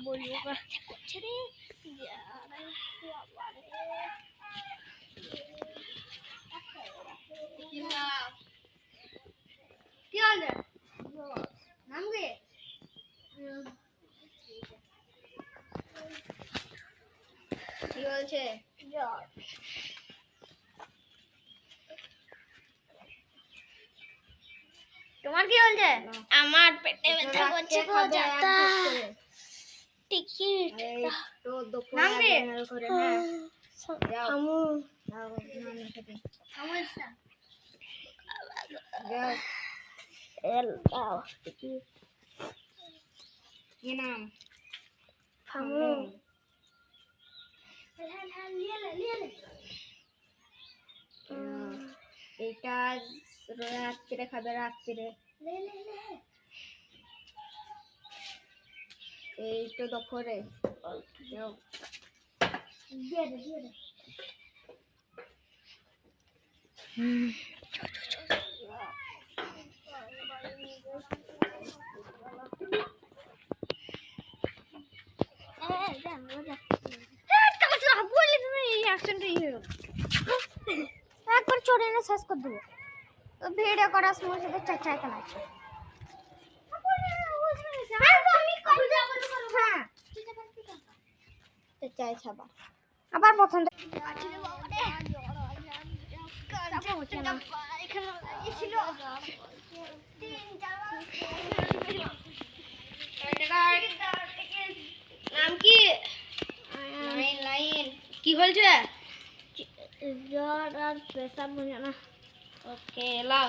বলবো কি হলো নামবে কি বলছে তোমার কি হয়েছে? আমার পেটে ব্যথা করছে গো যাতা টিকিট তো দুপুরে করে না যাও আমু যাও নানা সাথে সমস্যা যাও এল দাও টিকিট কি নাম আমু এটা রাত্রে খাবে রাত্রে এই তো দুপুরে একবার চড়ে এনে শেষ করে দেবো ভিডিও করার সময় সাথে চাচাই কানাচ্ছে চাই ছাবা আবার প্রথম নাম কি লাইন কি হয়েছে জ্বর আর পেশাব বুঝে না ওকে লাও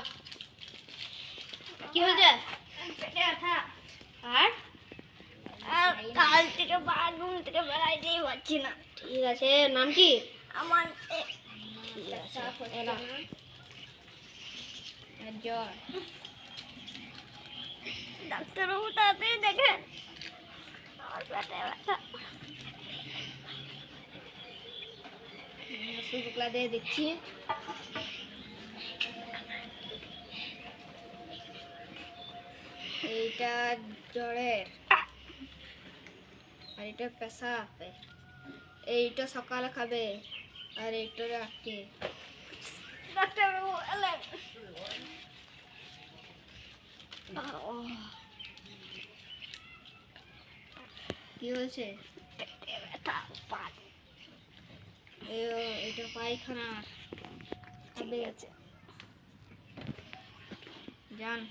কি হয়েছে পেটে ব্যথা আর কাল থেকে বাথরুম থেকে বেড়াইতেই পারছি না ঠিক আছে নাম কি আমার জ্বর ডাক্তারবাবু তাড়াতাড়ি দেখে আমার পেটে ব্যথা ওষুধগুলা দিয়ে দেখছি এইটা জ্বরের আর এটা পেশাব এইটা সকালে খাবে আর এইটা রাতে ডাক্তারবাবু এলেন কি হয়েছে পেটে ব্যথা এটা পায়খানা হবে যান